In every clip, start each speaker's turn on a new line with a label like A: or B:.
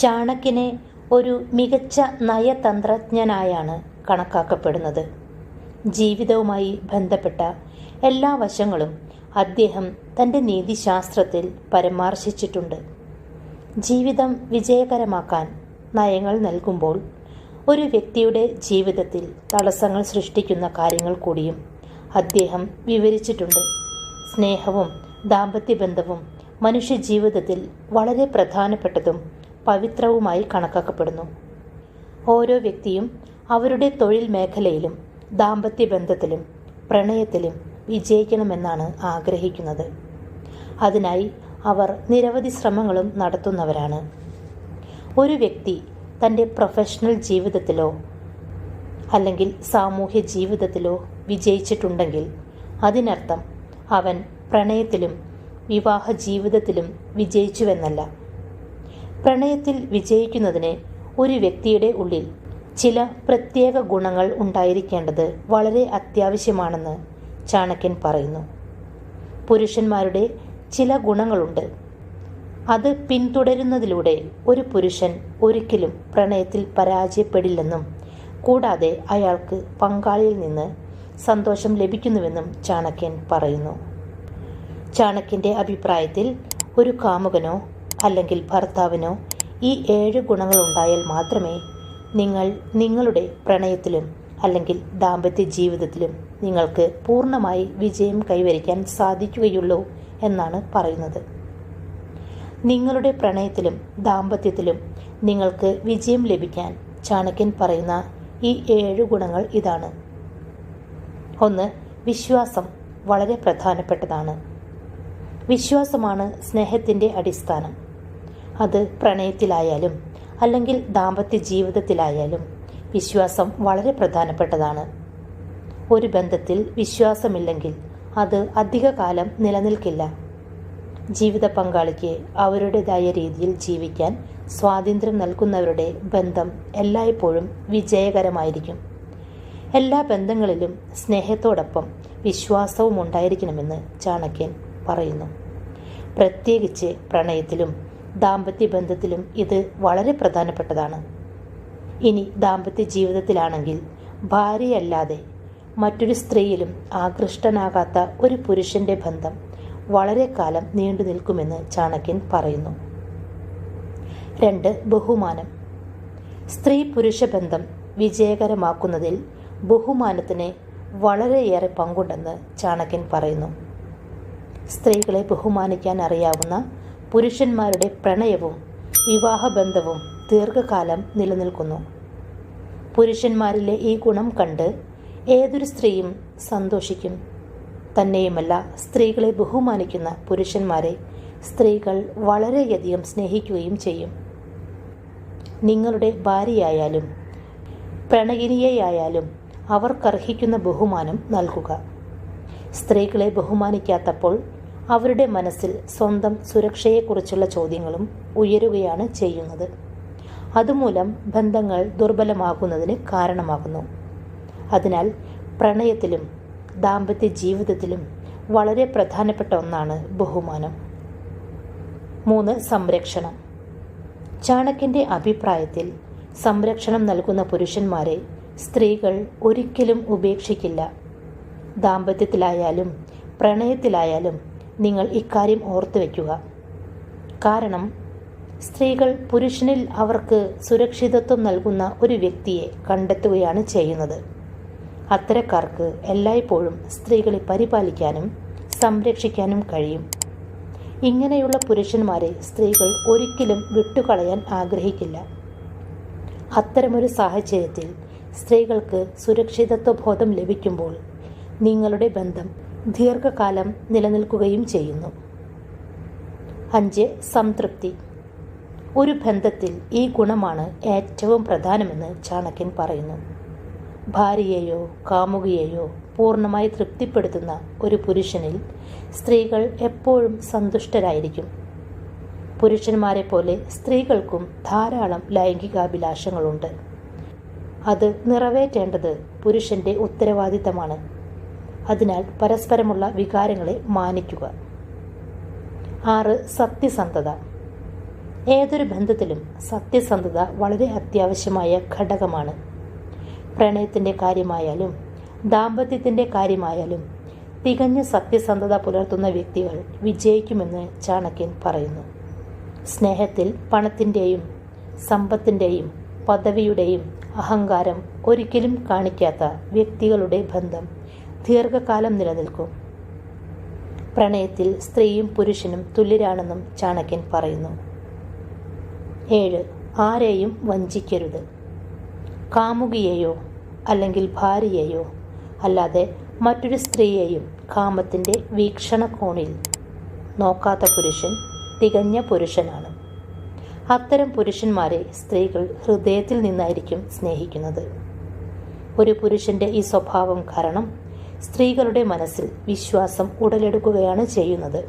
A: ചാണക്യനെ ഒരു മികച്ച നയതന്ത്രജ്ഞനായാണ് കണക്കാക്കപ്പെടുന്നത്. ജീവിതവുമായി ബന്ധപ്പെട്ട എല്ലാ വശങ്ങളും അദ്ദേഹം തൻ്റെ നീതിശാസ്ത്രത്തിൽ പരാമർശിച്ചിട്ടുണ്ട്. ജീവിതം വിജയകരമാക്കാൻ നയങ്ങൾ നൽകുമ്പോൾ ഒരു വ്യക്തിയുടെ ജീവിതത്തിൽ തടസ്സങ്ങൾ സൃഷ്ടിക്കുന്ന കാര്യങ്ങൾ കൂടിയും അദ്ദേഹം വിവരിച്ചിട്ടുണ്ട്. സ്നേഹവും ദാമ്പത്യബന്ധവും മനുഷ്യജീവിതത്തിൽ വളരെ പ്രധാനപ്പെട്ടതും പവിത്രവുമായി കണക്കാക്കപ്പെടുന്നു. ഓരോ വ്യക്തിയും അവരുടെ തൊഴിൽ മേഖലയിലും ദാമ്പത്യബന്ധത്തിലും പ്രണയത്തിലും വിജയിക്കണമെന്നാണ് ആഗ്രഹിക്കുന്നത്. അതിനായി അവർ നിരവധി ശ്രമങ്ങളും നടത്തുന്നവരാണ്. ഒരു വ്യക്തി തൻ്റെ പ്രൊഫഷണൽ ജീവിതത്തിലോ അല്ലെങ്കിൽ സാമൂഹ്യ ജീവിതത്തിലോ വിജയിച്ചിട്ടുണ്ടെങ്കിൽ അതിനർത്ഥം അവൻ പ്രണയത്തിലും വിവാഹ ജീവിതത്തിലും വിജയിച്ചുവെന്നല്ല. പ്രണയത്തിൽ വിജയിക്കുന്നതിന് ഒരു വ്യക്തിയുടെ ഉള്ളിൽ ചില പ്രത്യേക ഗുണങ്ങൾ ഉണ്ടായിരിക്കേണ്ടത് വളരെ അത്യാവശ്യമാണെന്ന് ചാണക്യൻ പറയുന്നു. പുരുഷന്മാരുടെ ചില ഗുണങ്ങളുണ്ട്. അത് പിന്തുടരുന്നതിലൂടെ ഒരു പുരുഷൻ ഒരിക്കലും പ്രണയത്തിൽ പരാജയപ്പെടില്ലെന്നും കൂടാതെ അയാൾക്ക് പങ്കാളിയിൽ നിന്ന് സന്തോഷം ലഭിക്കുന്നുവെന്നും ചാണക്യൻ പറയുന്നു. ചാണക്യൻ്റെ അഭിപ്രായത്തിൽ ഒരു കാമുകനോ അല്ലെങ്കിൽ ഭർത്താവിനോ ഈ 7 ഗുണങ്ങളുണ്ടായാൽ മാത്രമേ നിങ്ങൾ നിങ്ങളുടെ പ്രണയത്തിലും അല്ലെങ്കിൽ ദാമ്പത്യ ജീവിതത്തിലും നിങ്ങൾക്ക് പൂർണ്ണമായി വിജയം കൈവരിക്കാൻ സാധിക്കുകയുള്ളൂ എന്നാണ് പറയുന്നത്. നിങ്ങളുടെ പ്രണയത്തിലും ദാമ്പത്യത്തിലും നിങ്ങൾക്ക് വിജയം ലഭിക്കാൻ ചാണക്യൻ പറയുന്ന ഈ 7 ഗുണങ്ങൾ ഇതാണ്. 1. വിശ്വാസം വളരെ പ്രധാനപ്പെട്ടതാണ്. വിശ്വാസമാണ് സ്നേഹത്തിൻ്റെ അടിസ്ഥാനം. അത് പ്രണയത്തിലായാലും അല്ലെങ്കിൽ ദാമ്പത്യ ജീവിതത്തിലായാലും വിശ്വാസം വളരെ പ്രധാനപ്പെട്ടതാണ്. ഒരു ബന്ധത്തിൽ വിശ്വാസമില്ലെങ്കിൽ അത് അധികകാലം നിലനിൽക്കില്ല. ജീവിത പങ്കാളിക്ക് അവരുടേതായ രീതിയിൽ ജീവിക്കാൻ സ്വാതന്ത്ര്യം നൽകുന്നവരുടെ ബന്ധം എല്ലായ്പ്പോഴും വിജയകരമായിരിക്കും. എല്ലാ ബന്ധങ്ങളിലും സ്നേഹത്തോടൊപ്പം വിശ്വാസവും ഉണ്ടായിരിക്കണമെന്ന് ചാണക്യൻ പറയുന്നു. പ്രത്യേകിച്ച് പ്രണയത്തിലും ദാമ്പത്യ ബന്ധത്തിലും ഇത് വളരെ പ്രധാനപ്പെട്ടതാണ്. ഇനി ദാമ്പത്യ ജീവിതത്തിലാണെങ്കിൽ ഭാര്യയല്ലാതെ മറ്റൊരു സ്ത്രീയിലും ആകൃഷ്ടനാകാത്ത ഒരു പുരുഷന്റെ ബന്ധം വളരെ കാലം നീണ്ടു നിൽക്കുമെന്ന് ചാണക്യൻ പറയുന്നു. 2. ബഹുമാനം. സ്ത്രീ പുരുഷ ബന്ധം വിജയകരമാക്കുന്നതിൽ ബഹുമാനത്തിന് വളരെയേറെ പങ്കുണ്ടെന്ന് ചാണക്യൻ പറയുന്നു. സ്ത്രീകളെ ബഹുമാനിക്കാൻ അറിയാവുന്ന പുരുഷന്മാരുടെ പ്രണയവും വിവാഹബന്ധവും ദീർഘകാലം നിലനിൽക്കുന്നു. പുരുഷന്മാരിലെ ഈ ഗുണം കണ്ട് ഏതൊരു സ്ത്രീയും സന്തോഷിക്കും. തന്നെയുമല്ല, സ്ത്രീകളെ ബഹുമാനിക്കുന്ന പുരുഷന്മാരെ സ്ത്രീകൾ വളരെയധികം സ്നേഹിക്കുകയും ചെയ്യും. നിങ്ങളുടെ ഭാര്യയായാലും പ്രണയിനിയായാലും അവർക്കർഹിക്കുന്ന ബഹുമാനം നൽകുക. സ്ത്രീകളെ ബഹുമാനിക്കാത്തപ്പോൾ അവരുടെ മനസ്സിൽ സ്വന്തം സുരക്ഷയെക്കുറിച്ചുള്ള ചോദ്യങ്ങളും ഉയരുകയാണ് ചെയ്യുന്നത്. അതുമൂലം ബന്ധങ്ങൾ ദുർബലമാകുന്നതിന് കാരണമാകുന്നു. അതിനാൽ പ്രണയത്തിലും ദാമ്പത്യ ജീവിതത്തിലും വളരെ പ്രധാനപ്പെട്ട ഒന്നാണ് ബഹുമാനം. 3. സംരക്ഷണം. ചാണക്യൻ്റെ അഭിപ്രായത്തിൽ സംരക്ഷണം നൽകുന്ന പുരുഷന്മാരെ സ്ത്രീകൾ ഒരിക്കലും ഉപേക്ഷിക്കില്ല. ദാമ്പത്യത്തിലായാലും പ്രണയത്തിലായാലും നിങ്ങൾ ഇക്കാര്യം ഓർത്തു വയ്ക്കുക. കാരണം സ്ത്രീകൾ പുരുഷനിൽ അവർക്ക് സുരക്ഷിതത്വം നൽകുന്ന ഒരു വ്യക്തിയെ കണ്ടെത്തുകയാണ് ചെയ്യുന്നത്. അത്തരക്കാർക്ക് എല്ലായ്പ്പോഴും സ്ത്രീകളെ പരിപാലിക്കാനും സംരക്ഷിക്കാനും കഴിയും. ഇങ്ങനെയുള്ള പുരുഷന്മാരെ സ്ത്രീകൾ ഒരിക്കലും വിട്ടുകളയാൻ ആഗ്രഹിക്കില്ല. അത്തരമൊരു സാഹചര്യത്തിൽ സ്ത്രീകൾക്ക് സുരക്ഷിതത്വബോധം ലഭിക്കുമ്പോൾ നിങ്ങളുടെ ബന്ധം ദീർഘകാലം നിലനിൽക്കുകയും ചെയ്യുന്നു. 5. സംതൃപ്തി. ഒരു ബന്ധത്തിൽ ഈ ഗുണമാണ് ഏറ്റവും പ്രധാനമെന്ന് ചാണക്യൻ പറയുന്നു. ഭാര്യയെയോ കാമുകിയെയോ പൂർണ്ണമായി തൃപ്തിപ്പെടുത്തുന്ന ഒരു പുരുഷനിൽ സ്ത്രീകൾ എപ്പോഴും സന്തുഷ്ടരായിരിക്കും. പുരുഷന്മാരെ പോലെ സ്ത്രീകൾക്കും ധാരാളം ലൈംഗികാഭിലാഷങ്ങളുണ്ട്. അത് നിറവേറ്റേണ്ടത് പുരുഷന്റെ ഉത്തരവാദിത്തമാണ്. അതിനാൽ പരസ്പരമുള്ള വികാരങ്ങളെ മാനിക്കുക. 6. സത്യസന്ധത. ഏതൊരു ബന്ധത്തിലും സത്യസന്ധത വളരെ അത്യാവശ്യമായ ഘടകമാണ്. പ്രണയത്തിൻ്റെ കാര്യമായാലും ദാമ്പത്യത്തിൻ്റെ കാര്യമായാലും തികഞ്ഞ സത്യസന്ധത പുലർത്തുന്ന വ്യക്തികൾ വിജയിക്കുമെന്ന് ചാണക്യൻ പറയുന്നു. സ്നേഹത്തിൽ പണത്തിൻ്റെയും സമ്പത്തിൻ്റെയും പദവിയുടെയും അഹങ്കാരം ഒരിക്കലും കാണിക്കാത്ത വ്യക്തികളുടെ ബന്ധം ദീർഘകാലം നിലനിൽക്കും. പ്രണയത്തിൽ സ്ത്രീയും പുരുഷനും തുല്യരാണെന്നും ചാണക്യൻ പറയുന്നു. 7. ആരെയും വഞ്ചിക്കരുത്. കാമുകിയെയോ അല്ലെങ്കിൽ ഭാര്യയെയോ അല്ലാതെ മറ്റൊരു സ്ത്രീയെയും കാമത്തിൻ്റെ വീക്ഷണകോണിൽ നോക്കാത്ത പുരുഷൻ തികഞ്ഞ പുരുഷനാണ്. അത്തരം പുരുഷന്മാരെ സ്ത്രീകൾ ഹൃദയത്തിൽ നിന്നായിരിക്കും സ്നേഹിക്കുന്നത്. ഒരു പുരുഷൻ്റെ ഈ സ്വഭാവം കാരണം സ്ത്രീകളുടെ മനസ്സിൽ വിശ്വാസം ഉടലെടുക്കുകയാണ് ചെയ്യുന്നത്.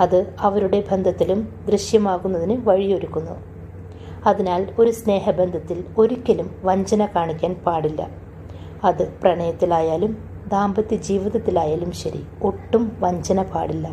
A: അത് അവരുടെ ബന്ധത്തിലും ദൃശ്യമാകുന്നതിന് വഴിയൊരുക്കുന്നു. അതിനാൽ ഒരു സ്നേഹബന്ധത്തിൽ ഒരിക്കലും വഞ്ചന കാണിക്കാൻ പാടില്ല. അത് പ്രണയത്തിലായാലും ദാമ്പത്യ ജീവിതത്തിലായാലും ശരി, ഒട്ടും വഞ്ചന പാടില്ല.